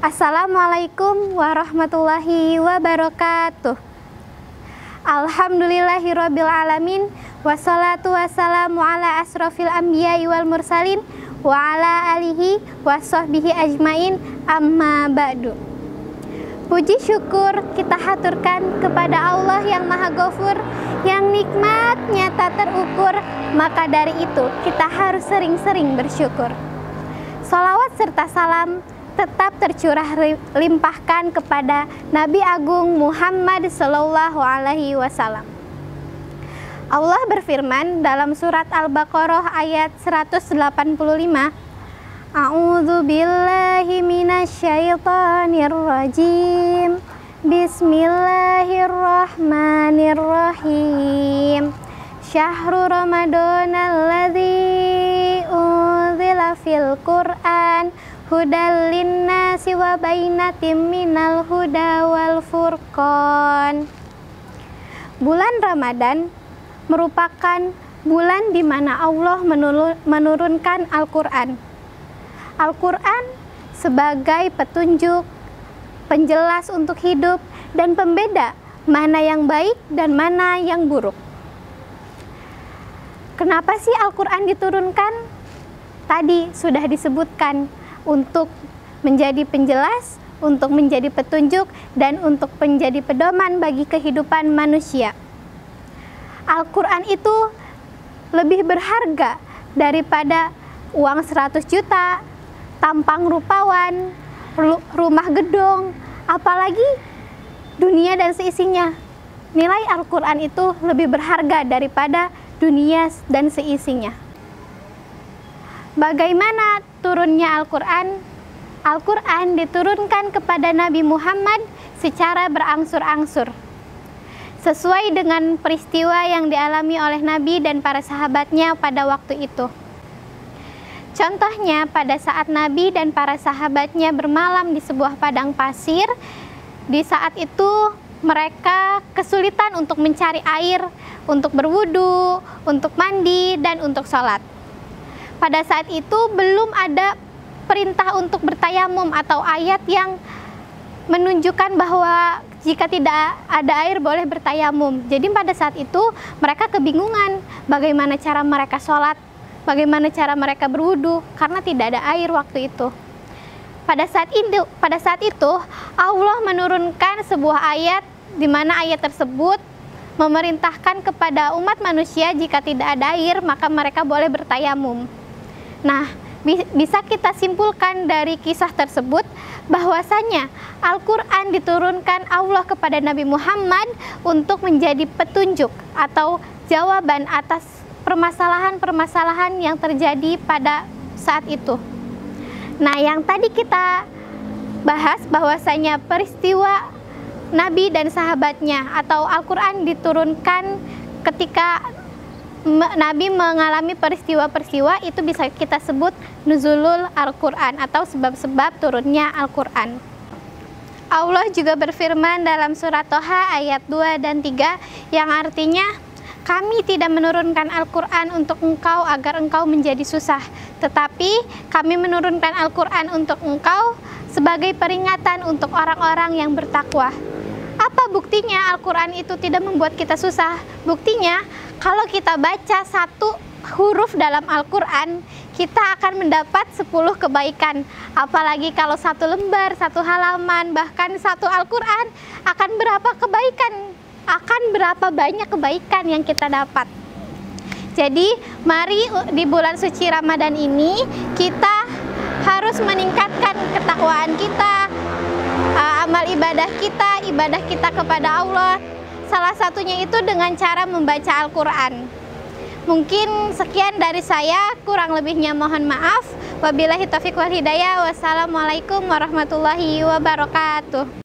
Assalamualaikum warahmatullahi wabarakatuh. Alhamdulillahirabbil alamin, wassalatu wassalamu ala asrofil anbiya'i wal mursalin wa ala alihi washabbihi ajmain, amma ba'du. Puji syukur kita haturkan kepada Allah yang Maha Ghafur, yang nikmatnya tak terukur. Maka dari itu kita harus sering-sering bersyukur. Salawat serta salam tetap tercurah limpahkan kepada Nabi Agung Muhammad Sallallahu Alaihi Wasallam. Allah berfirman dalam surat Al-Baqarah ayat 185, A'udzu billahi minasyaitonir rajim. Bismillahirrahmanirrahim. Syahrul Ramadhanal ladzi unzila fil Qur'an hudal linnasi wa bainatim minal huda wal furqan. Bulan Ramadan merupakan bulan di mana Allah menurunkan Al-Qur'an. Al-Qur'an sebagai petunjuk, penjelas untuk hidup dan pembeda mana yang baik dan mana yang buruk. Kenapa sih Al-Qur'an diturunkan? Tadi sudah disebutkan, untuk menjadi penjelas, untuk menjadi petunjuk, dan untuk menjadi pedoman bagi kehidupan manusia. Al-Qur'an itu lebih berharga daripada uang 100 juta, tampang rupawan, rumah gedung, apalagi dunia dan seisinya. Nilai Al-Qur'an itu lebih berharga daripada dunia dan seisinya. Bagaimana turunnya Al-Qur'an? Al-Qur'an diturunkan kepada Nabi Muhammad secara berangsur-angsur, sesuai dengan peristiwa yang dialami oleh Nabi dan para sahabatnya pada waktu itu. Contohnya, pada saat Nabi dan para sahabatnya bermalam di sebuah padang pasir, di saat itu mereka kesulitan untuk mencari air, untuk berwudu, untuk mandi, dan untuk sholat. Pada saat itu belum ada perintah untuk bertayamum atau ayat yang menunjukkan bahwa jika tidak ada air boleh bertayamum. Jadi pada saat itu mereka kebingungan bagaimana cara mereka sholat, bagaimana cara mereka berwudu, karena tidak ada air waktu itu. Pada saat itu Allah menurunkan sebuah ayat di mana ayat tersebut memerintahkan kepada umat manusia jika tidak ada air maka mereka boleh bertayamum. Nah, bisa kita simpulkan dari kisah tersebut bahwasanya Al-Qur'an diturunkan Allah kepada Nabi Muhammad untuk menjadi petunjuk atau jawaban atas permasalahan-permasalahan yang terjadi pada saat itu. Nah, yang tadi kita bahas bahwasanya peristiwa Nabi dan sahabatnya atau Al-Qur'an diturunkan ketika Nabi mengalami peristiwa-peristiwa, itu bisa kita sebut nuzulul Al-Qur'an atau sebab-sebab turunnya Al-Qur'an. Allah juga berfirman dalam surat Toha ayat 2 dan 3 yang artinya, kami tidak menurunkan Al-Qur'an untuk engkau agar engkau menjadi susah, tetapi kami menurunkan Al-Qur'an untuk engkau sebagai peringatan untuk orang-orang yang bertakwa. Apa buktinya Al-Qur'an itu tidak membuat kita susah? Buktinya, kalau kita baca satu huruf dalam Al-Qur'an, kita akan mendapat 10 kebaikan. Apalagi kalau satu lembar, satu halaman, bahkan satu Al-Qur'an, akan berapa kebaikan? Akan berapa banyak kebaikan yang kita dapat. Jadi, mari di bulan suci Ramadan ini, kita harus meningkatkan ketakwaan kita, amal ibadah kita kepada Allah. Salah satunya itu dengan cara membaca Al-Qur'an. Mungkin sekian dari saya, kurang lebihnya mohon maaf. Wabillahi taufiq wal hidayah. Wassalamualaikum warahmatullahi wabarakatuh.